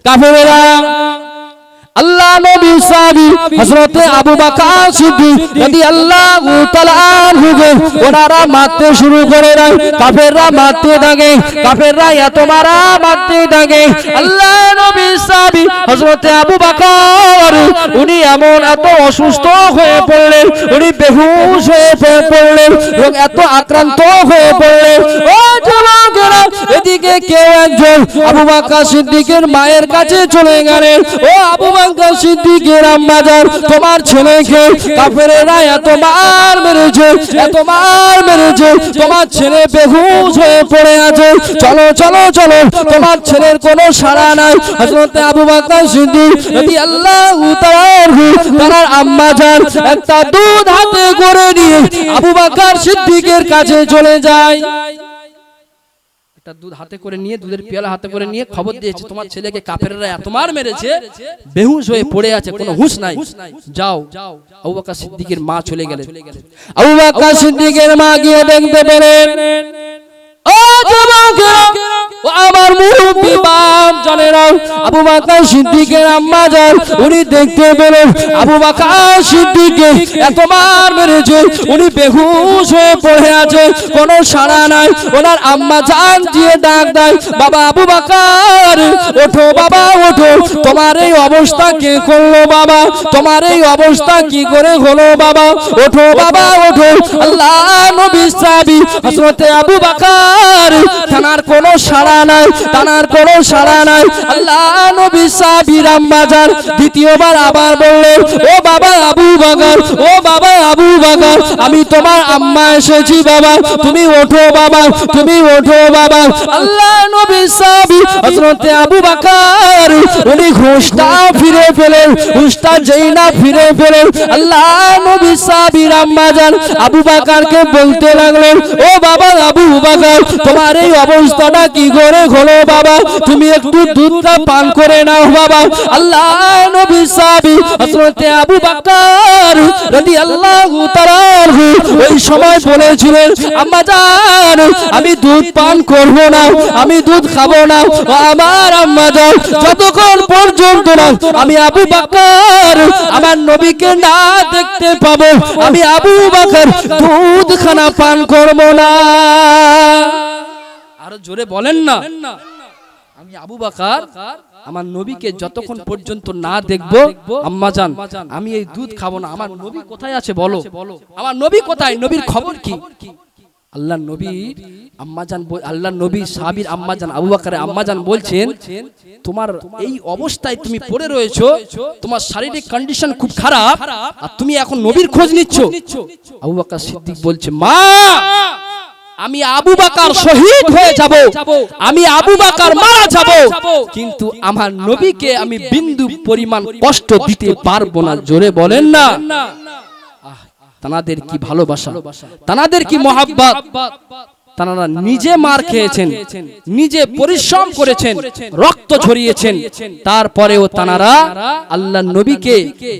কাফেররা আল্লাহ নবী সাহাবী হযরত আবু বকর সিদ্দিক রাদিয়াল্লাহু তাআলা আনহুকে ওনারা মারতে শুরু করে দেয়। কাফেররা মারতে থাকে, কাফেররা এত মারা মারতে থাকে। আল্লাহ নবী সাহাবী হযরত আবু বকর উনি এমন এত অসুস্থ হয়ে পড়লেন, উনি বেহুশ হয়ে পড়লেন, রোগ এত আক্রান্ত হয়ে পড়লেন। ও যুবকেরা, এদিকে কেউ একজন আবু বকর সিদ্দিকের মায়ের কাছে চলে গেলেন। ও আবু বকর সিদ্দিকের আম্মা জান, তোমার ছেলেকে কাফেররা এত মার মেরেছে, এত মার মেরেছে, তোমার ছেলে বেহুশ হয়ে পড়ে আছে, চলো চলো চলো, তোমার ছেলের কোনো সাড়া নাই। হযরত আবু বকর সিদ্দিক রাদিয়াল্লাহু তাআলা তার আম্মা জান একটা দুধ হাতে করে নিয়ে আবু বকর সিদ্দিকের কাছে চলে যায়। একটা দুধ হাতে করে নিয়ে, দুধের পেয়ালা হাতে করে নিয়ে খবর দিয়েছে, তোমার ছেলেকে কাফেররা এত মার মেরেছে, বেহুশ হয়ে পড়ে আছে, কোনো হুঁশ নাই, যাও। আবু বকর সিদ্দিকের মা চলে গেলেন। আবু বকর সিদ্দিকের মা গিয়ে দেখতে পেলেন, ও যুবকেরা, ও আমার মুরব্বি বাপ জানেরা, আবু বকর সিদ্দিকের আম্মা জান উনি দেখতে পেলেন আবু বকর সিদ্দিককে এত মার মেরেছে, উনি বেহুশ হয়ে পড়ে আছে, কোনো সাড়া নাই। ওনার আম্মা জান দিয়ে ডাক দেয়, বাবা আবু বকর, ওঠো বাবা ওঠো, তোমার এই অবস্থা কে করলো বাবা, তোমার এই অবস্থা কি করে হলো বাবা, ওঠো বাবা ওঠো। আল্লাহ নবী সাহাবী হযরত আবু বকর, তানার কোনো সাড়া নাই, তানার কোনো সাড়া নাই। আল্লাহ নবী সাহাবীর আম্মা জান দ্বিতীয়বার আবার বললেন, ও বাবা আবু বকর, ও বাবা আবু বকর, আমি তোমার আম্মা এসেছি বাবা, তুমি ওঠো বাবা, তুমি ওঠো বাবা। আল্লাহ নবী সাহাবী হযরত আবু বকর উনি হুঁশটা ফিরে পেলেন, হুঁশটা যেই না ফিরে পেলেন, আল্লাহ নবী সাহাবীর আম্মা জান আবু বকরকে বলতে লাগলেন, ও বাবা আবু বকর, তোমার এই অবস্থাটা কি করে হলো বাবা, তুমি একটু দুধটা পান করে নাও বাবা। আল্লাহ নবী সাহাবী হযরত আবু বকর রাদিয়াল্লাহু তাআলা ওই সময় বলেছিলেন, আম্মা জান আমি দুধ পান করব না, আমি দুধ খাবো না। আমার আম্মা জান যতক্ষণ পর্যন্ত না আমি আবু বকর আমার নবীকে না দেখতে পাবো, আমি আবু বকর দুধ খানা পান করব না। আরো জোরে বলেন না, আমি আবু বকর আমার নবীকে যতক্ষণ পর্যন্ত না দেখবো আম্মা জান আমি এই দুধ খাবো না। আমার নবী কোথায় আছে বলো, আমার নবী কোথায়, নবীর খবর কি? আল্লাহ নবী আম্মা জান, আল্লাহ নবী সাহাবীর আম্মা জান আবু বকরের আম্মা জান বলছেন, তোমার এই অবস্থায় তুমি পড়ে রয়েছো, তোমার শারীরিক কন্ডিশন খুব খারাপ, আর তুমি এখন নবীর খোঁজ নিচ্ছ। আবু বকর সিদ্দিক বলছে, মা আমি আবু বকর শহীদ হয়ে যাব, আমি আবু বকর মারা যাব, কিন্তু আমার নবীকে আমি বিন্দু পরিমাণ কষ্ট দিতে পারবো না। জোরে বলেন না। তানাদের কি ভালোবাসা, তানাদের কি মহব্বত, তানারা নিজে মার খেয়েছেন, নিজে পরিশ্রম করেছেন, রক্ত ঝরিয়েছেন, তারপরেও তানারা আল্লাহ নবীকে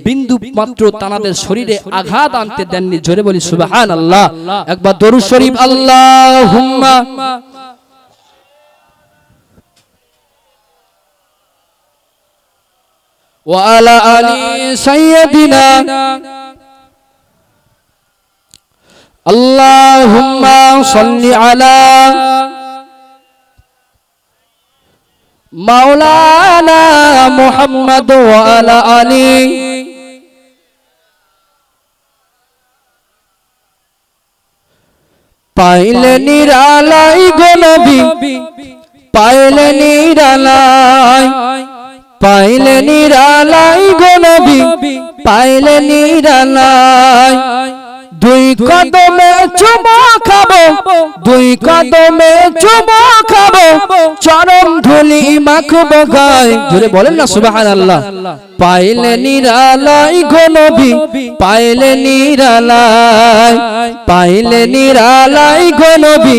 বিন্দু মাত্র তানাদের শরীরে আঘাত আনতে দেননি। জোরে বলি সুবহানাল্লাহ। একবার দরুদ শরীফ আল্লাহুম্মা ওয়া আলা আলি সাইয়্যিদিনা আল্লাহুম্মা সাল্লি আলা মাওলানা মুহাম্মদ ওয়া আলা আলি পাইলে নিরালাই গো নবী, পাইলে নিরালাই, পাইলে নিরালাই গো নবী, পাইলে নিরালাই। দুই কদমে চুমা খাবো, দুই কদমে চুমা খাবো, চরম ধুলি মাখবো গায়ে। জোরে বলেন না সুবহানাল্লাহ। পাইলে নিরালাই গো নবী, পাইলে নিরালাই, পাইলে নিরালাই গো নবী,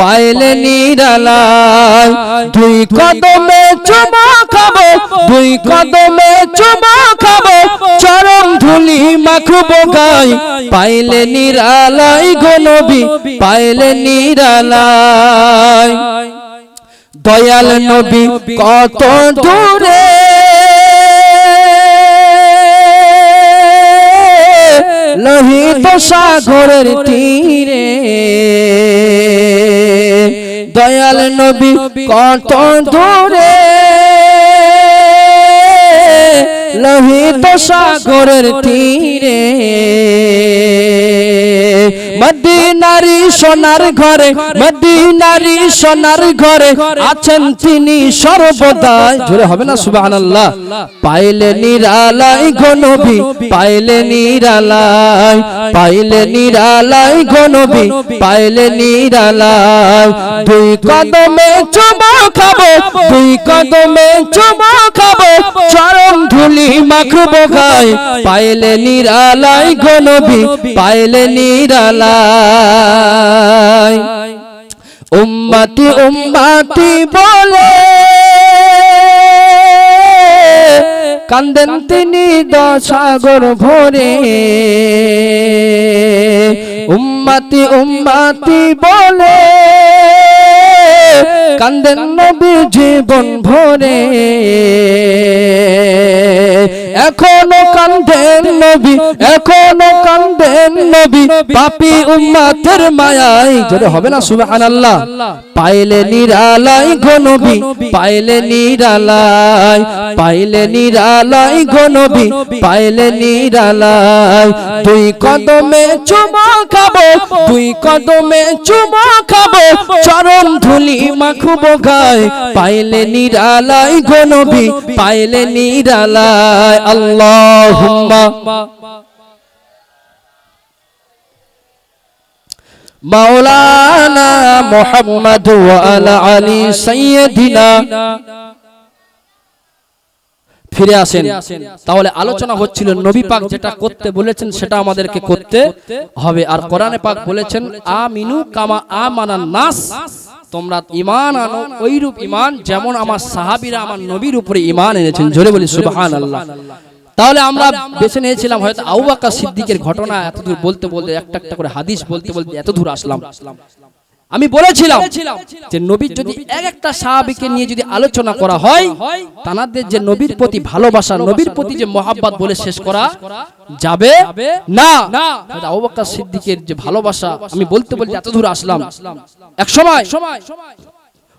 পাইলে নিরালাই। দুই কদমে চুমা খাবো, দুই কদমে চুমা খাবো, চরম ধুলি মাখবো গায়ে। পাইলে নিরালাই গো নবী, পাইলে নিরালাই। দয়াল নবী কত দূরে সাগরের তীরে দয়াল নবী কত দূরে লোহিত সাগরের তীরে মদিনারি সোনার ঘরে মদিনারি সোনার ঘরে আছেন তিনি সর্বদাই জোরে হবে না সুবহানাল্লাহ পাইলে নিরালাই গো নবী পাইলে নিরালাই পাইলে নিরালাই গো নবী পাইলে নিরালাই দুই কদমে চুমা খাবো দুই কদমে চুমা খাবো চরণ ধুলি মাখবো গায় পাইলে নিরালাই গো নবী পাইলে নিরালাই উম্মতি উম্মতি বলে কান্দেন তিনি দশাগর ভরে উম্মতি উম্মতি বলে কান্দেন নবী জীবন ভরে এখনো কান্দেন নবী এখনো কান্দেন নবী পাপী উম্মতের মায়ায় জোরে হবে না সুবহানাল্লাহ পাইলে নিরালাই গো নবী পাইলে নিরালাই পাইলে নিরালাই গো নবী পাইলে নিরালাই দুই কদমে চুমা খাবো দুই কদমে চুমা খাবো চরণ ধুলি মাখবো গায় পাইলে নিরালাই গো নবী পাইলে নিরালাই আল্লাহুম্মা মাওলানা মুহাম্মদ ওয়া আলা আলি সাইয়্যিদিনা ফিরে আসেন তাহলে আলোচনা হচ্ছিল নবী পাক যেটা করতে বলেছেন সেটা আমাদেরকে করতে হবে আর কোরআনে পাক বলেছেন আমিনু কামা আমানান নাস তোমরা ঈমান আনো ওইরূপ ঈমান যেমন আমার সাহাবীরা আমার নবীর উপরে ঈমান এনেছেন জোরে বলি সুবহানাল্লাহ তাহলে আমরা বেছে নিয়েছিলাম হয়তো আবু বকর সিদ্দিকের ঘটনা এতদূর বলতে বলতে একটা একটা করে হাদিস বলতে বলতে এতদূর আসলাম আমি বলেছিলাম যে নবীর যদি এক একটা সাহাবীকে নিয়ে যদি আলোচনা করা হয় তাদের যে নবীর প্রতি ভালোবাসা নবীর প্রতি যে মহব্বত বলে শেষ করা যাবে না আবু বকর সিদ্দিকের যে ভালোবাসা আমি বলতে বলতে এতদূর আসলাম এক সময়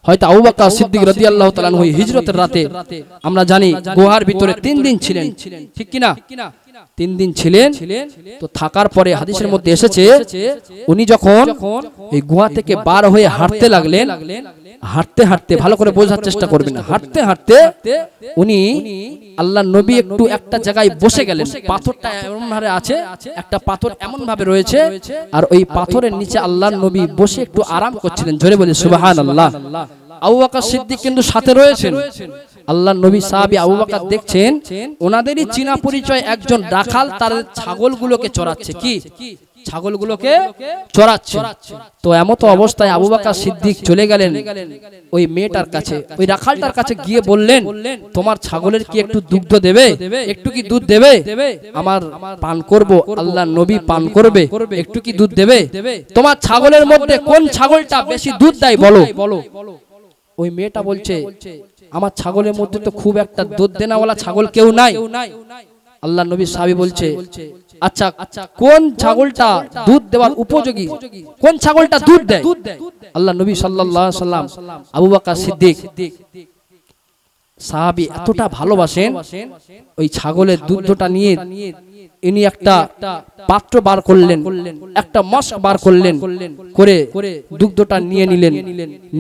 হয়তো আবু বকর সিদ্দিক রাদিয়াল্লাহু তাআলা আনহু হিজরতের রাতে আমরা জানি গুহার ভিতরে 3 দিন ছিলেন ঠিক কি না 3 দিন ছিলেন তো থাকার পরে হাদিসের মধ্যে এসেছে উনি যখন এই গুহা থেকে বার হয়ে হাঁটতে লাগলেন হাঁটতে হাঁটতে ভালো করে বোঝার চেষ্টা করবেন হাঁটতে হাঁটতে উনি আল্লাহর নবী একটু একটা জায়গায় বসে গেলেন পাথরটা এমন ভাবে আছে একটা পাথর এমন ভাবে রয়েছে আর ওই পাথরের নিচে আল্লাহর নবী বসে একটু আরাম করছিলেন জোরে বলি সুবহানাল্লাহ আবু বকর সিদ্দিক কিন্তু সাথে রয়েছেন আল্লাহর নবী সাহাবী আবু বকর দেখছেন ওনাদেরই চিনা পরিচয় একজন রাখাল তার ছাগলগুলোকে চড়াচ্ছে কি ছাগলগুলোকে চড়াচ্ছে তো এমত অবস্থায় আবু বকর সিদ্দিক চলে গেলেন ওই মেয়েটার কাছে ওই রাখালটার কাছে গিয়ে বললেন তোমার ছাগলের কি একটু দুগ্ধ দেবে একটু কি দুধ দেবে আমার পান করব আল্লাহর নবী পান করবে একটু কি দুধ দেবে তোমার ছাগলের মধ্যে কোন ছাগলটা বেশি দুধ দেয় বলো ওই মেয়েটা বলছে আমার ছাগলের মধ্যে তো খুব একটা দুধ দেনাওয়ালা ছাগল কেউ নাই আল্লাহর নবী সাহাবী বলছে আচ্ছা কোন ছাগলটা দুধ দেওয়ার উপযোগী কোন ছাগলটা দুধ দেয় আল্লাহর নবী সাল্লাল্লাহু আলাইহি সাল্লাম আবু বকর সিদ্দিক সাহাবী এতটা ভালোবাসেন ওই ছাগলের দুধটা নিয়ে ইনি একটা পাত্র বার করলেন একটা মস্ক বার করলেন করে দুধটা নিয়ে নিলেন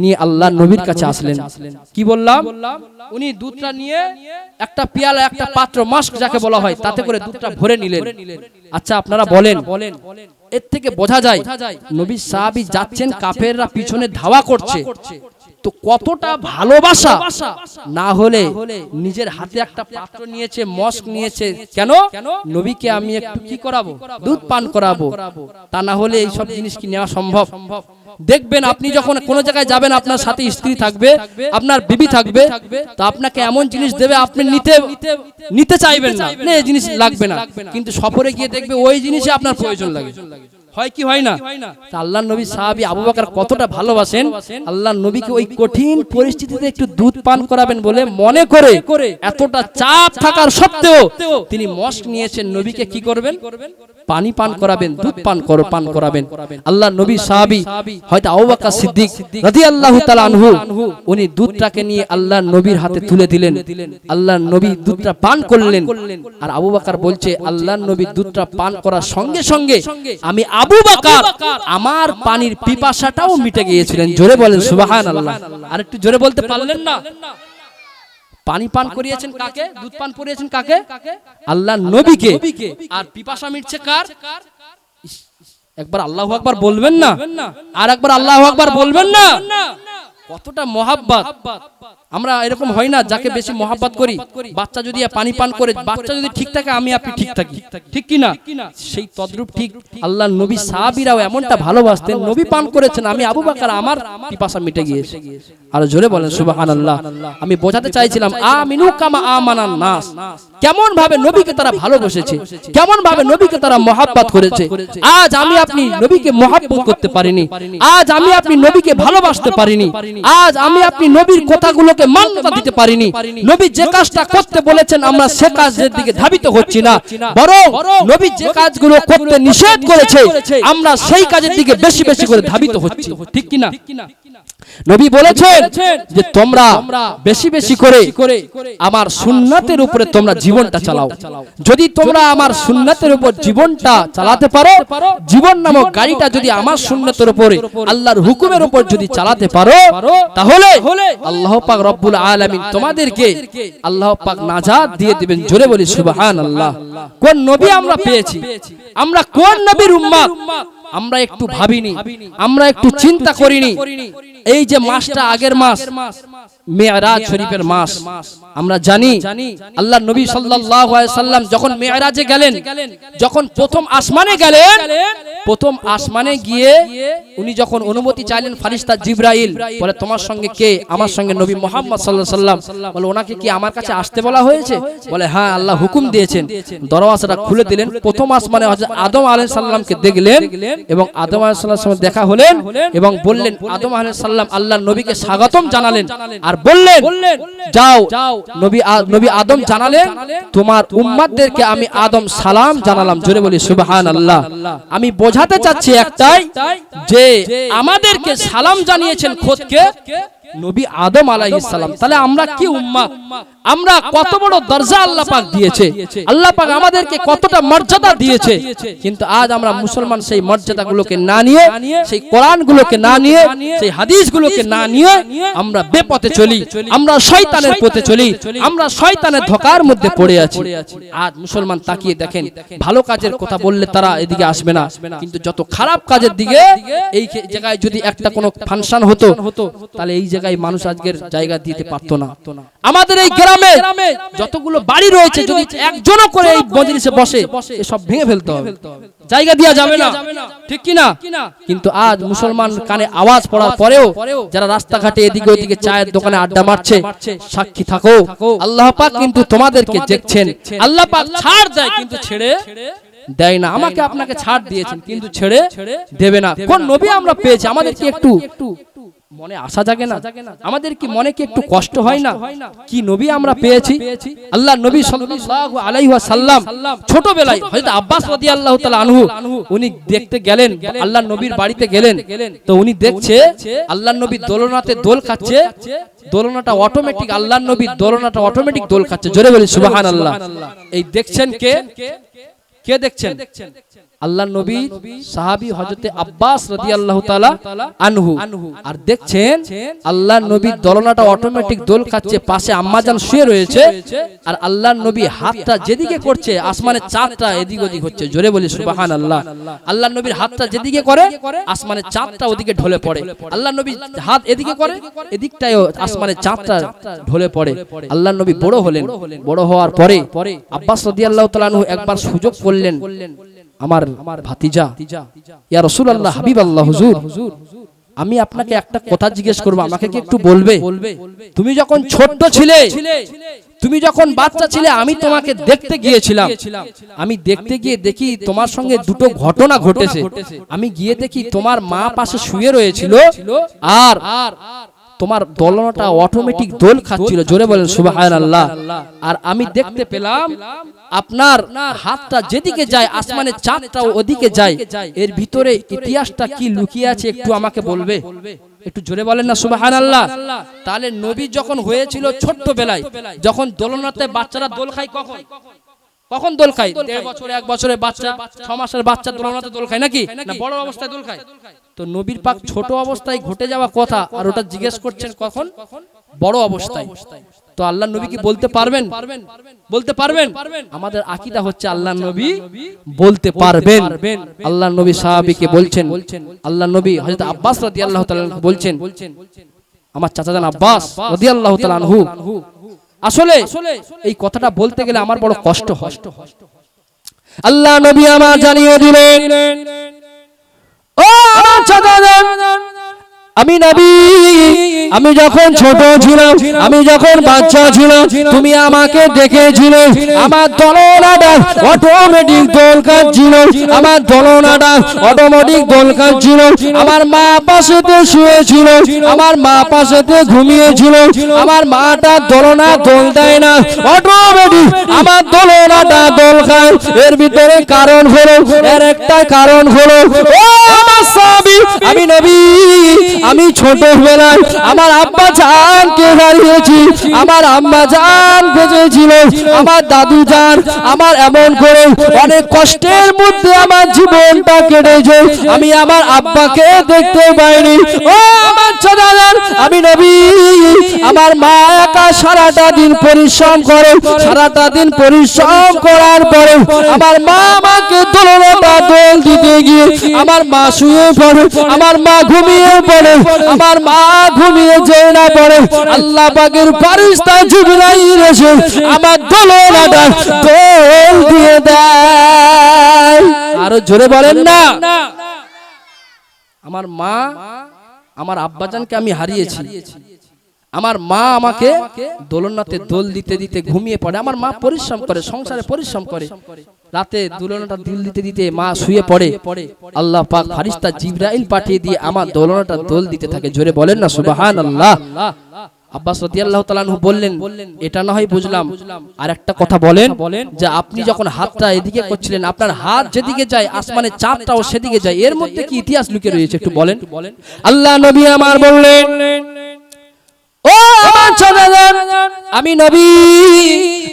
নিয়ে আল্লাহর নবীর কাছে আসলেন কি বললাম উনি দুধটা নিয়ে একটা পিয়ালা একটা পাত্র মস্ক যাকে বলা হয় তাতে করে দুধটা ভরে নিলেন আচ্ছা আপনারা বলেন এর থেকে বোঝা যায় নবী সাহাবী যাচ্ছেন কাফেররা পিছনে ধাওয়া করছে তো কতটা ভালোবাসা না হলে নিজের হাতে একটা পাত্র নিয়েছে মস্ক নিয়েছে কেন নবীকে আমি একটু কি করাবো দুধ পান করাবো তা না হলে এই সব জিনিস কি নেওয়া সম্ভব দেখবেন আপনি যখন কোনো জায়গায় যাবেন আপনার সাথে স্ত্রী থাকবে আপনার বিবি থাকবে তো আপনাকে এমন জিনিস দেবে আপনি নিতে চাইবেন না এই জিনিস লাগবে না কিন্তু সফরে গিয়ে দেখবে ওই জিনিসই আপনার প্রয়োজন লাগে হয় কি হয় না? আল্লাহর নবী সাহাবী আবু বকর কতটা ভালোবাসেন, আল্লাহর নবীকে ওই কঠিন পরিস্থিতিতে একটু দুধ পান করাবেন বলে মনে করে এতটা চাপ থাকার সত্ত্বেও তিনি মস্ক নিয়েছেন নবীকে কি করবেন, পানি পান করাবেন, দুধ পান করাবেন। আল্লাহর নবী সাহাবী হয়তো আবু বকর সিদ্দিক রাদিয়াল্লাহু তাআলা আনহু উনি দুধটাকে নিয়ে আল্লাহর নবীর হাতে তুলে দিলেন। আল্লাহর নবী দুধটা পান করলেন। আর আবু বকর বলছে আল্লাহর নবী দুধটা পান করার সঙ্গে সঙ্গে আমি আবু বকর আমার পানির পিপাসাটাও মিটে গিয়েছিলেন। জোরে বলেন সুবহানাল্লাহ। আর একটু জোরে বলতে পারলেন না? পানি পান করিয়েছেন কাকে? দুধ পান করিয়েছেন কাকে? আল্লাহর নবীকে। আর পিপাসা মিটছে কার? একবার আল্লাহু আকবার বলবেন না? আর একবার আল্লাহু আকবার বলবেন না? কতটা মহাব্বত। আমরা এরকম হয় না যাকে বেশি মহাব্বত করি, বাচ্চা যদি পানি পান করে, বাচ্চা যদি ঠিক থাকে আমি আপনি ঠিক থাকি, ঠিক কি না? সেই তদ্রূপ ঠিক আল্লাহর নবী সাহাবীরাও এমনটা ভালোবাসতেন, নবী পান করেছেন আমি আবু বকর আমার পিপাসা মিটে গিয়েছে। আর জোরে বলেন সুবহানাল্লাহ। আমি বোঝাতে চাইছিলাম আমিনু কামা আমানান নাস, কেমন ভাবে নবীকে তারা ভালোবেসেছে, কেমন ভাবে নবীকে তারা মহাব্বত করেছে। আজ আমি আপনি নবীকে মহাব্বত করতে পারিনি, আজ আমি আপনি নবীকে ভালোবাসতে পারিনি, আজ আমি আপনি নবীর কথাগুলোকে মান্যতা দিতে পারিনি। নবী যে কাজটা করতে বলেছেন আমরা সে কাজের দিকে ধাবিত হচ্ছি না, বরং নবী যে কাজগুলো করতে নিষেধ করেছে আমরা সেই কাজের দিকে বেশি বেশি করে ধাবিত হচ্ছি, ঠিক কি না? নবী বলেছেন যে তোমরা বেশি বেশি করে আমার সুন্নাতের উপরে তোমরা জীবনটা চালাও। যদি তোমরা আমার সুন্নাতের উপর জীবনটা চালাতে পারো, জীবন নামক গাড়িটা যদি আমার সুন্নাতের উপরে আল্লাহর হুকুমের উপর যদি চালাতে পারো, তাহলে আল্লাহ পাক রব্বুল আলামিন তোমাদেরকে আল্লাহ পাক নাজাত দিয়ে দিবেন। জোরে বলি সুবহানাল্লাহ। কোন নবী আমরা পেয়েছি, আমরা কোন নবীর উম্মত আমরা একটু ভাবিনি, আমরা একটু চিন্তা করিনি। এই যে মাসটা আগের মাস মেরাজ শরীফের মাস, আমরা জানি আল্লাহর নবী সাল্লাল্লাহু আলাইহি সাল্লাম যখন মেরাজে গেলেন, যখন প্রথম আসমানে গেলেন, প্রথম আসমানে গিয়ে উনি যখন অনুমতি চাইলেন ফেরেশতা জিবরাইল বলে তোমার সঙ্গে কে? আমার সঙ্গে নবী মুহাম্মদ সাল্লাল্লাহু আলাইহি সাল্লাম। বলে ওনাকে কি আমার কাছে আসতে বলা হয়েছে? বলে হ্যাঁ আল্লাহ হুকুম দিয়েছেন। দরওয়াজাটা খুলে দিলেন, প্রথম আসমানে হযরত আদম আলাইহিস সালামকে দেখলেন এবং আদম আলাইহিস সালামের সঙ্গে দেখা হলেন এবং বললেন আদম আলাইহিস সালাম আল্লাহর নবীকে স্বাগতম জানালেন আর বললেন যাও। নবী আদম জানালেন তোমার উম্মতদেরকে আমি আদম সালাম জানালাম। জোরে বলি সুবহানাল্লাহ। আমি বোঝাতে চাচ্ছি একটাই, যে আমাদেরকে সালাম জানিয়েছেন খোদকে নবী আদম আলাইহিস সালাম। তাহলে আমরা কি উম্মত, আমরা কত বড় দরজা আল্লাহ পাক দিয়েছে, আল্লাহ পাক আমাদেরকে কতটা মর্যাদা দিয়েছে। কিন্তু আজ আমরা মুসলমান সেই মর্যাদাগুলোকে না নিয়ে, সেই কোরআনগুলোকে না নিয়ে, সেই হাদিসগুলোকে না নিয়ে আমরা বেপথে চলি, আমরা শয়তানের পথে চলি, আমরা শয়তানের ধোঁকার মধ্যে পড়ে আছি। আজ মুসলমান তাকিয়ে দেখেন, ভালো কাজের কথা বললে তারা এদিকে আসবে না, কিন্তু যত খারাপ কাজের দিকে, এই জায়গায় যদি একটা কোনো ফাংশন হতো তাহলে এই জায়গায় মানুষ আজকের জায়গা দিতে পারতো না। আমাদের এই গ্রামে যতগুলো বাড়ি রয়েছে যদি একজনও করে এই মজলিসে বসে সব ভেঙে ফেলতে হবে, জায়গা দেওয়া যাবে না, ঠিক কি না? কিন্তু আজ মুসলমান কানে আওয়াজ পড়ার পরেও যারা রাস্তাঘাটে এদিকে ওদিকে চায়ের দোকানে আড্ডা মারছে, সাক্ষী থাকো আল্লাহ পাক কিন্তু তোমাদেরকে দেখছেন। আল্লাহ পাক ছাড় দেয় কিন্তু ছেড়ে দেয় না। আমাকে আপনাকে ছাড় দিয়েছেন কিন্তু ছেড়ে দেবে না। কোন নবী আমরা পেয়েছি, আমাদের কি একটু মনে আশা জাগে না? আমাদের কি মনে কি একটু কষ্ট হয় না? কি নবী আমরা পেয়েছি। আল্লাহ নবী সাল্লাল্লাহু আলাইহি ওয়াসাল্লাম ছোটবেলায় হযরত আব্বাস রাদিয়াল্লাহু তাআলা আনহু উনি দেখতে গেলেন, আল্লাহ নবীর বাড়িতে গেলেন, তো উনি দেখছে আল্লাহ নবী দোলনাতে দোল খাচ্ছে, দোলনাটা অটোমেটিক, আল্লাহ নবী দোলনাটা অটোমেটিক দোল খাচ্ছে। জোরে বলি সুবহানাল্লাহ। এই দেখছেন কে? কে দেখছেন? আল্লাহ নবী সাহাবী হযরতে আব্বাস রাদিয়াল্লাহু তাআলা আনহু। আর দেখছেন আল্লাহ নবী দোলনাটা অটোমেটিক দোল খাচ্ছে, পাশে আম্মাজান শুয়ে রয়েছে, আর আল্লাহ নবী হাতটা যেদিকে করছে আসমানের চাঁদটা এদিক ওদিক হচ্ছে। জোরে বলি সুবহানাল্লাহ। আল্লাহ নবীর হাতটা যেদিকে করে আসমানের চাঁদটা ওদিকে ঢলে পড়ে, আল্লাহ নবী হাত এদিকে করে এদিকটাও আসমানের চাঁদটা ঢলে পড়ে। আল্লাহ নবী বড় হলেন, বড় হওয়ার পরে আব্বাস রাদিয়াল্লাহু তাআলা আনহু একবার সুযোগ করলেন, আমার ভাতিজা ইয়া রাসূলুল্লাহ হাবিবাল্লাহ হুজুর আমি আপনাকে একটা কথা জিজ্ঞেস করবো, আমাকে কি একটু বলবে? তুমি যখন ছোট্ট ছিলে, তুমি যখন বাচ্চা ছিলে, আমি তোমাকে দেখতে গিয়েছিলাম। আমি দেখতে গিয়ে দেখি তোমার সঙ্গে দুটো ঘটনা ঘটেছে। আমি গিয়ে দেখি তোমার মা পাশে শুয়ে রয়েছিল, আর তোমার দোলনাটা অটোমেটিক দোল খাচ্ছিল। জোরে বলেন সুবহানাল্লাহ। আর আমি দেখতে পেলাম আপনার হাতটা যেদিকে যায়, আসমানের চাঁদটা ওদিকে যায়। এর ভিতরে ইতিহাসটা কি লুকিয়ে আছে একটু আমাকে বলবে? একটু জোরে বলেন না সুবহানাল্লাহ। তাহলে নবী যখন হয়েছিল ছোট্ট বেলায়, যখন দোলনাতে বাচ্চারা দোল খায়, কখন কখন দোল খায়? 1.5 বছর 1 বছরের বাচ্চা, 6 মাসের বাচ্চা দোলনাতে দোল খায় নাকি? না বড় অবস্থায় দোল খায়? তো নবীর পাক ছোট অবস্থায় ঘটে যাওয়া কথা, আর ওটা জিজ্ঞেস করছেন কখন? বড় অবস্থায়। তো আল্লাহ নবী কি বলতে পারবেন? বলতে পারবেন? আমাদের আকীদা হচ্ছে আল্লাহ নবী বলতে পারবেন। আল্লাহ নবী সাহাবীকে বলছেন, আল্লাহ নবী হযরত আব্বাস রাদিয়াল্লাহু তাআলা বলছেন, আমার চাচাজান আব্বাস রাদিয়াল্লাহু তাআলা আনহু, আসলে এই কথাটা বলতে গেলে আমার বড় কষ্ট হয়। আল্লাহ নবী আমার জানিয়ে দিলেন, ও আমার চাচাজান, আমি নবী, আমি যখন ছোট ছিলাম, আমি যখন বাচ্চা ছিলাম, তুমি আমাকে দেখেছিলে। আমার দোলনাটা অটোমেটিক দোল খাচ্ছিল, আমার দোলনাটা অটোমেটিক দোল খাচ্ছিল। আমার মা পাশেতে শুয়েছিল, আমার মা পাশেতে ঘুমিয়েছিল। আমার মাটা দোলনা দোল দেয় না, অটোমেটিক আমার দোলনাটা দোল খায়। এর ভিতরে কারণ হলো, এর একটা কারণ হলো, ও আমার সাহাবী, আমি নবী, আমি ছোটবেলায় আমার আব্বা জানকে হারিয়েছি, আমার আম্মা জান বেঁচেছিল, আমার দাদু জান আমার এমন করে অনেক কষ্টের মধ্যে আমার জীবনটা কেটেছে, আমি আমার আব্বাকে দেখতে পাইনি। ও আমার চাচাজান, আমি নবী, আমার মা একা সারাটা দিন পরিশ্রম করে, সারাটা দিন পরিশ্রম করার পরে আমার মা আমাকে দোলনাটা দোল দিতে গিয়ে আমার মা শুয়ে পড়ে, আমার মা ঘুমিয়ে পড়ে। আমার মা ঘুমিয়ে যায় না পড়ে, আল্লাহ পাকের ফেরেশতা জিবরাইল এসে আমার দোলনাটা দোল দিয়ে দেয়। আরো জোরে বলেন না। আমার মা, আমার আব্বাজানকে আমি হারিয়েছি, আমার মা আমাকে দোলনাতে দোল দিতে দিতে ঘুমিয়ে পড়ে। আমার মা পরিশ্রম করে, সংসারে পরিশ্রম করে, রাতে দোলনাটা দোল দিতে দিতে মা শুয়ে পড়ে। আল্লাহ পাক ফেরেশতা জিবরাইল পাঠিয়ে দিয়ে আমার দোলনাটা দোল দিতে থাকে। জোরে বলেন না সুবহানাল্লাহ। আব্বাস রাদিয়াল্লাহু তাআলা আনহু বললেন, এটা না হয় বুঝলাম, আর একটা কথা বলেন, যে আপনি যখন হাতটা এদিকে করছিলেন, আপনার হাত যেদিকে যায় আসমানের চাঁদটাও সেদিকে যায়, এর মধ্যে কি ইতিহাস লুকিয়ে রয়েছে একটু বলেন। আল্লাহ নবী আমার বললেন, ও আমার চাচাজান, আমি নবী,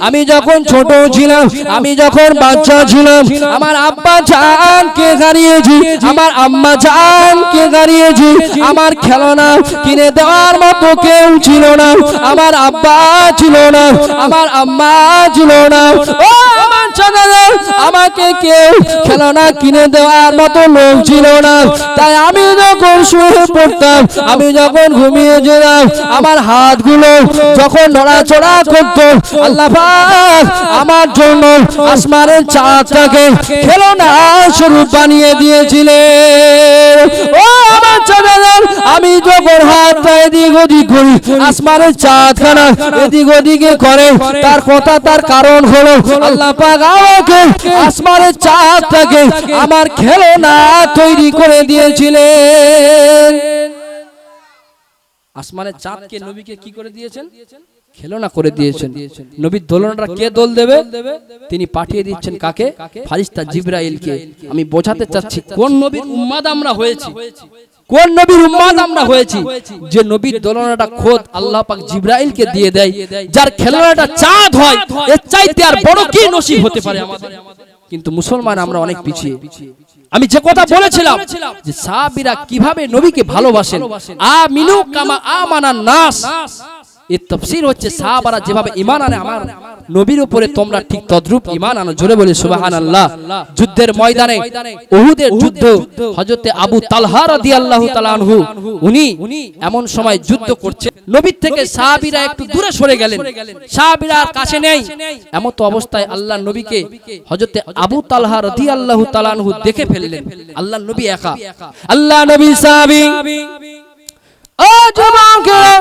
আমি যখন ছোট ছিলাম, আমি যখন বাচ্চা ছিলাম, আমার আব্বা জানকে হারিয়েছি, আমার আম্মা জানকে হারিয়েছি। আমার খেলনা কিনে দেওয়ার মতো কেউ ছিল না, আমার আব্বা ছিল না, আমার আম্মা ছিল না। ও আমার চাচাজান, আমাকে কেউ খেলনা কিনে দেওয়ার মতো লোক ছিল না। তাই আমি যখন শুয়ে পড়তাম, আমি যখন ঘুমিয়ে যেতাম, আমার হাতগুলো যখন নড়াচড়া করত, আল্লাহ পাক আমার জন্য আসমানের চাঁদটাকে খেলনা স্বরূপ বানিয়ে দিয়েছিলেন। ও আমার চাচাজান, আমি যখন হাতটা এদিক ওদিক করি, আসমানের চাঁদখানা এদিক ওদিকে করে, তার কথা, তার কারণ হলো আল্লাহ পাক আমাকে আসমানের চাঁদটাকে আমার খেলনা তৈরি করে দিয়েছিলেন। আসমানের চাঁদকে নবীকে কি করে দিয়েছেন? খেলনা করে দিয়েছেন। নবীর দোলনাটা কে দোল দেবে? তিনি পাঠিয়ে দিচ্ছেন কাকে? ফেরেশতা জিবরাইলকে। আমি বোঝাতে চাচ্ছি কোন নবীর উম্মত আমরা হয়েছি, কোন নবীর উম্মত আমরা হয়েছি, যে নবীর দোলনাটা খোদ আল্লাহ পাক জিবরাইলকে দিয়ে দেয়, যার খেলনাটা চাঁদ হয়। এর চাইতে আর বড় কি নসিব হতে পারে আমাদের? কিন্তু মুসলমান আমরা অনেক পিছিয়ে। আমি যে কথা বলেছিলাম যে সাহাবীরা কিভাবে নবীকে ভালোবাসেন, আমিনু কামা আমানান নাস, এর তাফসীর হচ্ছে সাহাবারা যেভাবে ঈমান আনে আমার নবীর উপরে তোমরা ঠিক তদ্রূপ ঈমান আনো। জোরে বলি সুবহানাল্লাহ। যুদ্ধের ময়দানে উহুদের যুদ্ধ, হযরতে আবু তালহা রাদিয়াল্লাহু তাআলা আনহু উনি এমন সময় যুদ্ধ করছে, নবীর থেকে সাহাবীরা একটু দূরে সরে গেলেন, সাহাবীরা কাছে নেই। এমন তো অবস্থায় আল্লাহর নবীকে হযরতে আবু তালহা রাদিয়াল্লাহু তাআলা আনহু দেখে ফেললেন। আল্লাহর নবী একা, আল্লাহর নবী সাহাবী, ও যুবকেরা,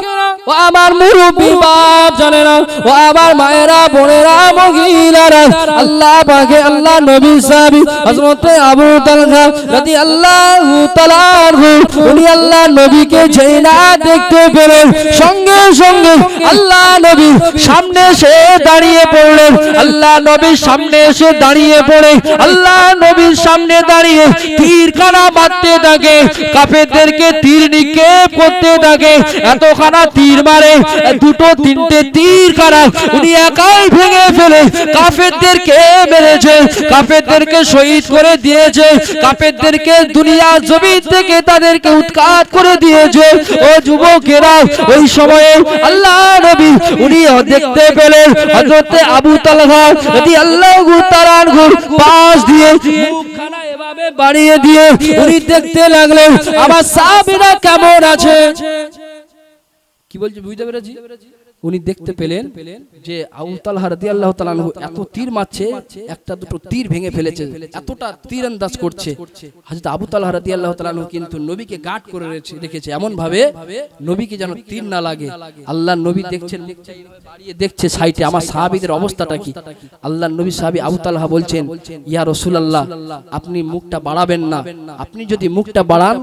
ও আমার মুরব্বি বাপ জানেরা, ও আমার মায়েরা, বোনেরা, মহিলারা, আল্লাহ পাকে আল্লাহ নবী সাহাবী হযরত আবু তালহা রাদিয়াল্লাহু তাআলা আনহু উনি আল্লাহ নবীকে যেই না দেখতে পেলেন, সঙ্গে সঙ্গে আল্লাহ নবী সামনে এসে দাঁড়িয়ে পড়লেন। আল্লাহ নবীর সামনে এসে দাঁড়িয়ে পড়ে আল্লাহ নবীর সামনে দাঁড়িয়ে তীর কানা মারতে থাকে, কাফেরদেরকে তীর নিক্ষেপ করতে থাকে। এতখানা তীর মারে, দুটো তিনটে তীর কানা উনি একাই ভেঙে ফেলে কাফেরদেরকে মেরেছে, কাফেরদেরকে শহীদ করে দিয়েছে, কাফেরদেরকে দুনিয়া জমিন থেকে তাদেরকে উৎখাত করে দিয়েছে। ও যুবকেরা, ওই সময়ে আল্লাহ নবী উনি দেখতে পেলেন হযরত আবু তালহা রাদিয়াল্লাহু তাআলা আনহুর পাশ দিয়ে মুখখানা এভাবে বাড়িয়ে দিয়ে উনি দেখতে লাগলেন আমার সাহাবীরা কেমন আছে। কি বলছে বুঝতে পেরেছি? উনি দেখতে পেলেন যে আবু তালহা রাদিয়াল্লাহু তাআলা আনহু এত তীর মারছে, একটা দুটো তীর ভেঙে ফেলেছে, এতটা তীর আন্দাজ করছে। হযরত আবু তালহা রাদিয়াল্লাহু তাআলা আনহু কিন্তু নবীকে গার্ড করে রেখেছে এমন ভাবে নবীকে যেন তীর না লাগে। আল্লাহর নবী দেখছেন, দাঁড়িয়ে দেখছে সাইডে আমার সাহাবীদের অবস্থাটা কি। আল্লাহর নবী সাহাবী আবু তালহা বলছেন, ইয়া রাসূলুল্লাহ, আপনি মুখটা বাড়াবেন না, আপনি যদি মুখটা বাড়ান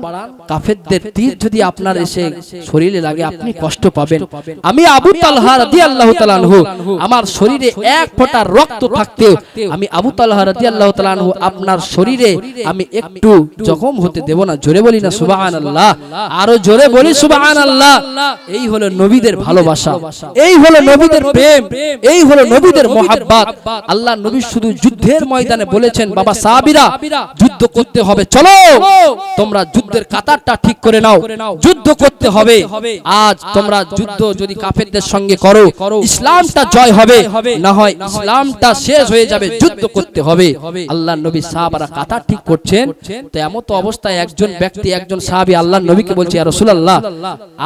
কাফেরদের তীর যদি আপনার এসে শরীরে লাগে আপনি কষ্ট পাবেন। আমি আবু তালহা রাদিয়াল্লাহু তাআলা আনহু আমার শরীরে এক ফোঁটা রক্ত থাকতেও আমি আবু তালহা রাদিয়াল্লাহু তাআলা আনহু আপনার শরীরে আমি একটু জখম হতে দেব না। জোরে বলি না সুবহানাল্লাহ, আরো জোরে বলি সুবহানাল্লাহ। এই হলো নবীদের ভালোবাসা, এই হলো নবীদের প্রেম, এই হলো নবীদের মুহাব্বত। আল্লাহ নবী শুধু যুদ্ধের ময়দানে বলেছেন, বাবা সাহাবীরা যুদ্ধ করতে হবে, চলো তোমরা যুদ্ধের কাতারটা ঠিক করে নাও, যুদ্ধ করতে হবে। আজ তোমরা যুদ্ধ যদি কাফেরদের সঙ্গে করো ইসলামটা জয় হবে, না হয় ইসলামটা শেষ হয়ে যাবে, যুদ্ধ করতে হবে। আল্লাহর নবী সাহাবারা কাতার ঠিক করছেন। তো এমন তো অবস্থায় একজন ব্যক্তি, একজন সাহাবী আল্লাহর নবীকে বলছে, ইয়া রাসূলুল্লাহ,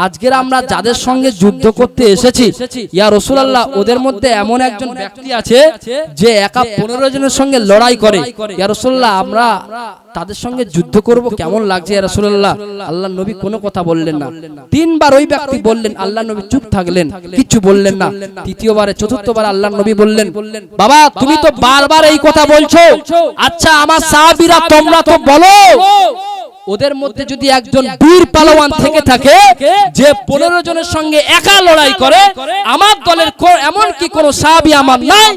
আজকের আমরা যাদের সঙ্গে যুদ্ধ করতে এসেছি, ইয়া রাসূলুল্লাহ, ওদের মধ্যে এমন একজন ব্যক্তি আছে যে একা 15 জনের সঙ্গে লড়াই করে। ইয়া রাসূলুল্লাহ, আমরা তাদের সঙ্গে যুদ্ধ করব, কেমন লাগছে ইয়া রাসূলুল্লাহ? আল্লাহর নবী কোনো কথা বললেন না। 3 বার ওই ব্যক্তি বললেন, আল্লাহর নবী চুপ থাকলেন, কিছু বললেন না। তৃতীয়বারে চতুর্থবার আল্লাহর নবী বললেন, বাবা তুমি তো বারবার এই কথা বলছো, আচ্ছা আমার সাহাবীরা তোমরা তো বলো, ওদের মধ্যে যদি একজন বীর পালোয়ান থেকে থাকে যে 15 জনের সঙ্গে একা লড়াই করে, আমার দলের এমন কি কোন সাহাবী আমার নাই,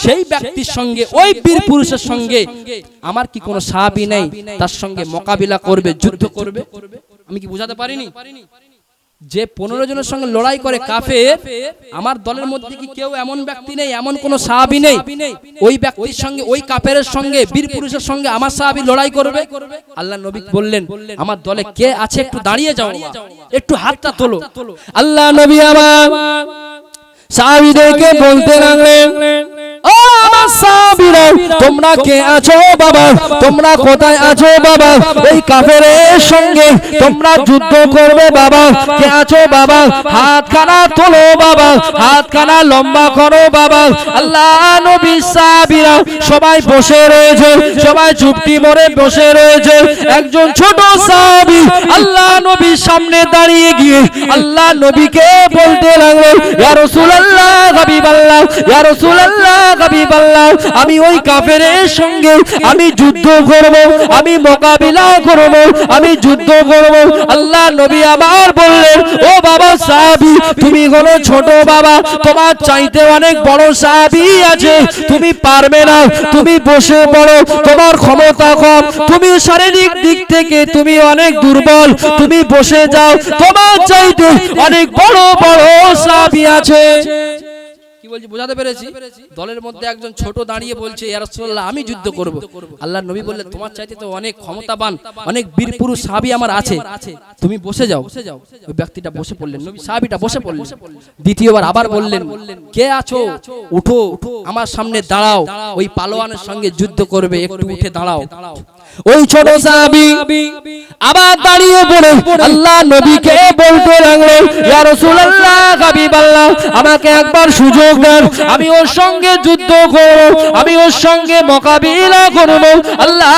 সেই ব্যক্তির সঙ্গে, ওই বীর পুরুষের সঙ্গে আমার কি কোন সাহাবী নেই, তার সঙ্গে মোকাবিলা করবে, যুদ্ধ করবে? আমি কি বুঝাতে পারিনি? যে 15 জনের সঙ্গে লড়াই করে কাফের, আমার দলের মধ্যে কি কেউ এমন ব্যক্তি নেই, এমন কোন সাহাবী নেই, ওই ব্যক্তির সঙ্গে, ওই কাফেরের সঙ্গে, বীর পুরুষের সঙ্গে আমার সাহাবী লড়াই করবে? আল্লাহর নবী বললেন, আমার দলে কে আছে একটু দাঁড়িয়ে যাও, একটু হাতটা তোলো। আল্লাহর নবী আমার সাহাবীদেরকে বলতে লাগলেন, ও আমার সাহাবীরা, তোমরা কে আছো বাবা, তোমরা কোথায় আছো বাবা, এই কাফেরের সঙ্গে তোমরা যুদ্ধ করবে বাবা, কে আছো বাবা, হাতখানা তোলো বাবা, হাতখানা লম্বা করো বাবা। আল্লাহ নবী সাহাবীরা সবাই বসে রয়েছে, সবাই চুপটি মরে বসে রয়েছে। একজন ছোট সাহাবী আল্লাহ নবীর সামনে দাঁড়িয়ে গিয়ে আল্লাহ নবীকে বলতে লাগলো, ইয়া রাসূলুল্লাহ হাবিবাল্লাহ, ইয়া রাসূলুল্লাহ হাবিবাল্লাহ, আমি ওই কাফেরের সঙ্গে আমি যুদ্ধ করব, আমি মোকাবিলা করব, আমি যুদ্ধ করব। আল্লাহ নবী আবার বললেন, ও বাবা সাহাবী, তুমি হলো ছোট বাবা, তোমার চাইতে অনেক বড় সাহাবী আছে, তুমি পারবে না, তুমি বসে পড়ো, তোমার ক্ষমতা কম, তুমি শারীরিক দিক থেকে তুমি অনেক দুর্বল, তুমি বসে যাও, তোমার চাইতে অনেক বড় বড় সাহাবী আছে। কি বলছি বোঝাতে পেরেছি? দলের মধ্যে একজন ছোট দাঁড়িয়ে বলছে ইয়া রাসূলুল্লাহ আমি যুদ্ধ করব। আল্লাহর নবী বললেন তোমার চাইতে তো অনেক ক্ষমতাবান অনেক বীর পুরুষ সাহাবী আমার আছে, তুমি বসে যাও। ওই ব্যক্তিটা বসে পড়লেন, নবী সাহাবীটা বসে পড়লেন। দ্বিতীয়বার আবার বললেন কে আছো উঠো আমার সামনে দাঁড়াও, ওই পালোয়ানের সঙ্গে যুদ্ধ করবে, একটু উঠে দাঁড়াও। ওই ছোট সাহাবী আবার দাঁড়িয়ে পড়ে আল্লাহ নবীকে বলতে লাগলেন ইয়া রাসূলুল্লাহ হাবিবাল্লাহ আমাকে একবার সুযোগ দেন, আমি ওর সঙ্গে যুদ্ধ করব, আমি ওর সঙ্গে মোকাবিলা করব। আল্লাহ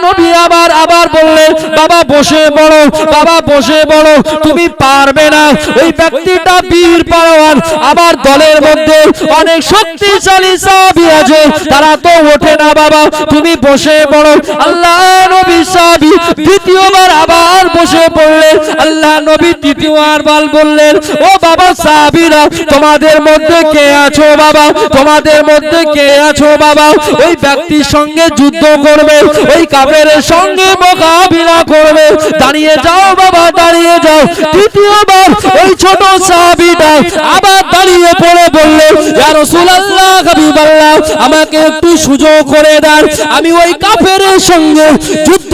নবী আবার বললেন বাবা বসে পড়ো, বাবা বসে পড়ো, তুমি পারবে না। ওই ব্যক্তিটা বীর পালোয়ান, আবার দলের মধ্যে অনেক শক্তিশালী সাহাবী আছে, তারা তো ওঠে না, বাবা তুমি বসে পড়ো। আল্লাহ নবী সাহাবী দ্বিতীয়বার আবার বসে পড়লেন। আল্লাহ নবী তৃতীয়বার বললেন ও বাবা সাহাবীরা তোমাদের মধ্যে কে আছো বাবা, তোমাদের মধ্যে কে আছো বাবা ওই ব্যক্তির সঙ্গে যুদ্ধ করবে, ওই কাফেরের সঙ্গে মোকাবিলা করবে, দাঁড়িয়ে যাও বাবা দাঁড়িয়ে যাও। তৃতীয়বার ওই ছোট সাহাবীটা আবার দাঁড়িয়ে পড়ে বললেন ইয়া রাসূলুল্লাহ হাবিবাল্লাহ আমাকে একটু সুযোগ করে দেন, আমি ওই কাফেরের সঙ্গে যুদ্ধ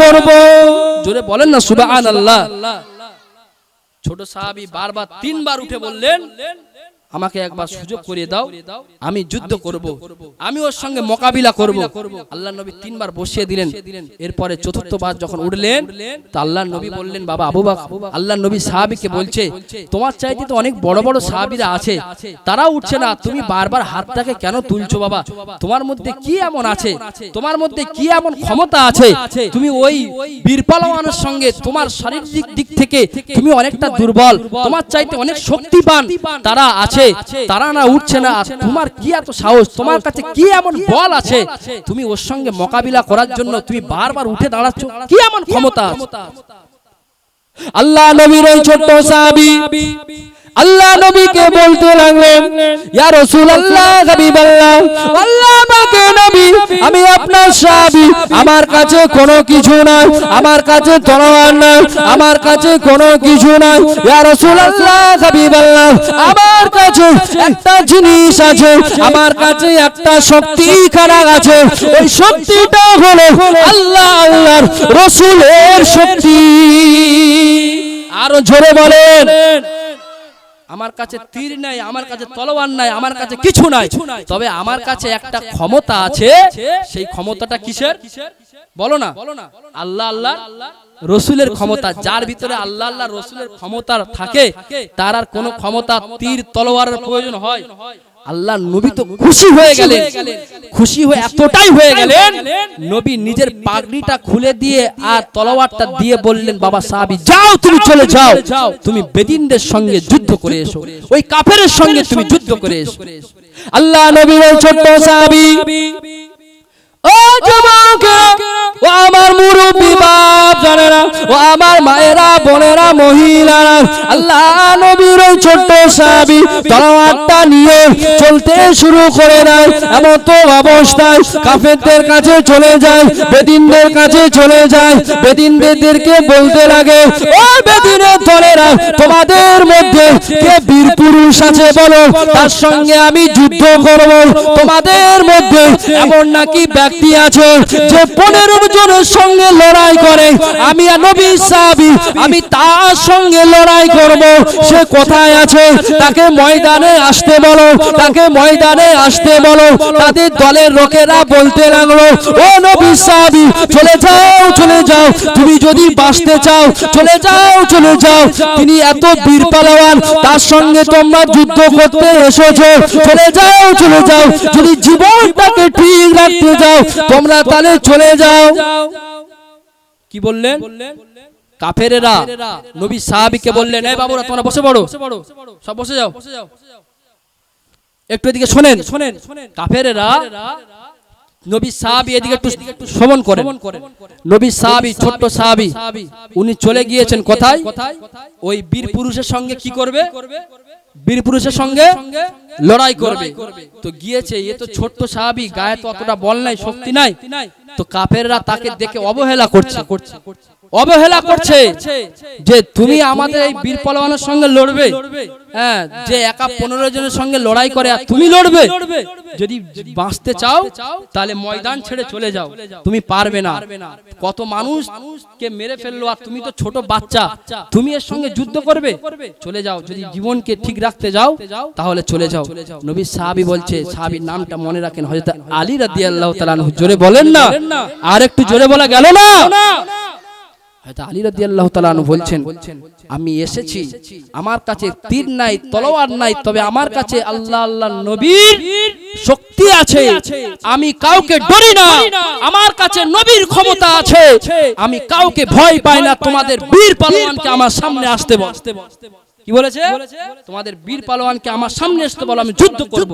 করব। জোরে বলেন না সুবহানাল্লাহ। ছোট সাহাবী বারবার তিনবার উঠে বললেন আমাকে একবার সুযোগ করে দাও, আমি যুদ্ধ করব, আমি ওর সঙ্গে মোকাবিলা করব। আল্লাহ নবী তিনবার বসিয়ে দিলেন। এরপরে চতুর্থবার যখন উঠলেন তা আল্লাহ নবী বললেন বাবা আবু বকর, আল্লাহ নবী সাহাবীকে বলছে তোমার চাইতে তো অনেক বড় বড় সাহাবীরা আছে, তারা উঠছে না, তুমি বারবার হাতটাকে কেন তুলছো বাবা, তোমার মধ্যে কি এমন আছে, তোমার মধ্যে কি এমন ক্ষমতা আছে, তুমি ওই বীর পালোয়ানের সঙ্গে তোমার শারীরিক দিক থেকে তুমি অনেকটা দুর্বল, তোমার চাইতে অনেক শক্তিবান তারা আছে, তারা না উঠছে না, তোমার কি এত সাহস, তোমার কাছে কি এমন বল আছে, তুমি ওর সঙ্গে মোকাবিলা করার জন্য তুমি বারবার উঠে দাঁড়াচ্ছ, কি এমন ক্ষমতা আছে? আল্লাহ নবীর ওই ছোট্ট সাহাবী আল্লাহ নবীকে বলতে লাগলেন ইয়া রাসূলুল্লাহ হাবিবাল্লাহ আল্লাহ পাকে নবী আমি আপনার সাহাবী, আমার কাছে কোনো কিছু নাই, আমার কাছে তলোয়ার নাই, আমার কাছে কোনো কিছু নাই, ইয়া রাসূলুল্লাহ হাবিবাল্লাহ আমার কাছে একটা জিনিস আছে, আমার কাছে একটা শক্তি খানা আছে, ওই শক্তিটা হলো আল্লাহ আল্লাহর রাসূলের শক্তি। আরো জোরে বলেন আমার কাছে তীর নাই, আমার কাছে তলোয়ার নাই, আমার কাছে কিছু নাই, তবে আমার কাছে একটা ক্ষমতা আছে, সেই ক্ষমতাটা কিসের বলো না? আল্লাহ আল্লাহ রসুলের ক্ষমতা। যার ভিতরে আল্লাহ আল্লাহ রসুলের ক্ষমতা থাকে তার আর কোনো ক্ষমতা তীর তলোয়ারের প্রয়োজন হয়? আল্লাহ নবী তো খুশি হয়ে গেলেন, খুশি হয়ে এতটাই হয়ে গেলেন নবী নিজের পাগড়িটা খুলে দিয়ে আর তলোয়ারটা দিয়ে বললেন বাবা সাহাবী যাও, তুমি চলে যাও, তুমি বেদিনদের সঙ্গে যুদ্ধ করে এসো, ওই কাফেরের সঙ্গে তুমি যুদ্ধ করে এসো। আল্লাহ নবীর ওই ছোট্ট সাহাবী ও যুবক ও আমার মুরব্বি বাপ জানেরা ও আমার মায়েরা বোনেরা মহিলারা, আল্লাহ নবীর ওই ছোট্ট সাহাবী তলোয়ারটা নিয়ে চলতে শুরু করে দেয়। এমন তো অবস্থায় কাফেরদের কাছে চলে যায়, বেদিনদের কাছে চলে যায়, বেদিনদেরকে বলতে লাগে ও বেদিনের দলেরা তোমাদের মধ্যে কে বীর পুরুষ আছে বলো, তার সঙ্গে আমি যুদ্ধ করব। তোমাদের মধ্যে এমন নাকি ব্যক্তি আছে যে 15 জনের সঙ্গে লড়াই করে, আমি নবী সাহাবী আমি তার সঙ্গে লড়াই করব, সে কোথায় আছে তাকে ময়দানে আসতে বলো, তাকে ময়দানে আসতে বলো। তাদের দলের লোকেরা বলতে লাগলো ও নবী সাহাবী চলে যাও, চলে যাও, তুমি যদি বাঁচতে চাও চলে যাও, চলে যাও, তিনি এত বীর পালোয়ান, তার সঙ্গে তোমরা যুদ্ধ করতে এসেছো, চলে যাও, চলে যাও, যদি জীবনটাকে ঠিক রাখতে যাও তোমরা তাহলে চলে যাও। কি বললেন কাফেরেরা? নবী সাহাবীকে বললেন এই বাবুরা তোমরা বসে পড়ো, সব বসে যাও, একটু এদিকে শোনেন। কাফেরেরা নবী সাহাবী এদিকে একটু শ্রবণ করেন। নবী সাহাবী ছোট্ট সাহাবী উনি চলে গিয়েছেন কোথায়? ওই বীর পুরুষের সঙ্গে কি করবে? বীর পুরুষের সঙ্গে লড়াই করবে। তো গিয়েছে, এ তো ছোট্ট সাহাবী, গায়ে তো অতটা বল নাই, শক্তি নাই, তো কাফেররা তাকে দেখে অবহেলা করছে, অবহেলা করছে যে তুমি আমাদের এই বীর পালোয়ানের সঙ্গে লড়বে, হ্যাঁ, যে একা 15 জনের সঙ্গে লড়াই করে আর তুমি লড়বে, যদি বাঁচতে চাও তাহলে ময়দান ছেড়ে চলে যাও, তুমি পারবে না। কত মানুষকে মেরে ফেললো আর তুমি তো ছোট বাচ্চা, তুমি এর সঙ্গে যুদ্ধ করবে? চলে যাও, যদি জীবনকে ঠিক রাখতে যাও তাহলে চলে যাও। নবী সাহাবী বলছে, সাহাবীর নামটা মনে রাখেন, হযরত আলী রাদিয়াল্লাহু তাআলা আনহু। জোরে বলেন না, আর একটু জোরে বলা গেল না? হযরত আলী রাদিয়াল্লাহু তাআলা আনহু বলছেন, আমি এসেছি, আমার কাছে তীর নাই, তলোয়ার নাই, তবে আমার কাছে আল্লাহ আল্লাহর নবীর শক্তি আছে, আমি কাউকে ডরি না, আমার কাছে নবীর ক্ষমতা আছে, আমি কাউকে ভয় পাই না, তোমাদের বীর পালোয়ানকে আমার সামনে আসতে বল। কি বলেছে? তোমাদের বীর পালোয়ানকে আমার সামনে আসতে বলো, আমি যুদ্ধ করব।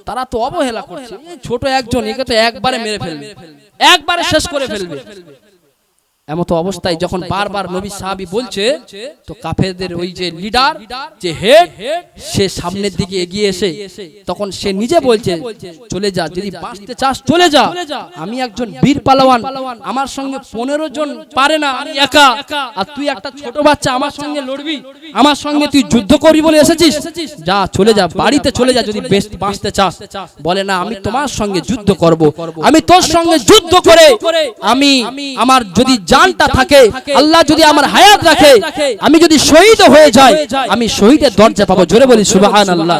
তারা তো অবহেলা করছে, ছোট একজন, একে তো একবারে মেরে ফেলবে, একবারে শেষ করে ফেলবে। এমত অবস্থায় যখন বারবার নবী সাহাবী বলছে, তো কাফেরদের ওই যে লিডার, যে হেড, সে সামনের দিকে এগিয়ে এসে তখন সে নিজে বলছে, চলে যা, যদি বাঁচতে চাস চলে যা, আমি একজন বীর পালোয়ান, আমার সঙ্গে 15 জন পারে না, আমি একা, আর তুই একটা ছোট বাচ্চা, আমার সঙ্গে লড়বি, আমার সঙ্গে তুই যুদ্ধ করবি বলে এসেছিস, যা চলে যা, বাড়িতে চলে যা, যদি বাঁচতে চাস। বলে না, আমি তোমার সঙ্গে যুদ্ধ করব, আমি তোর সঙ্গে যুদ্ধ করে আমি আমার যদি জানটা থাকে, আল্লাহ যদি আমার হায়াত রাখে, আমি যদি শহীদ হয়ে যাই, আমি শহীদের দরজা পাবো। জোরে বলি সুবহানাল্লাহ।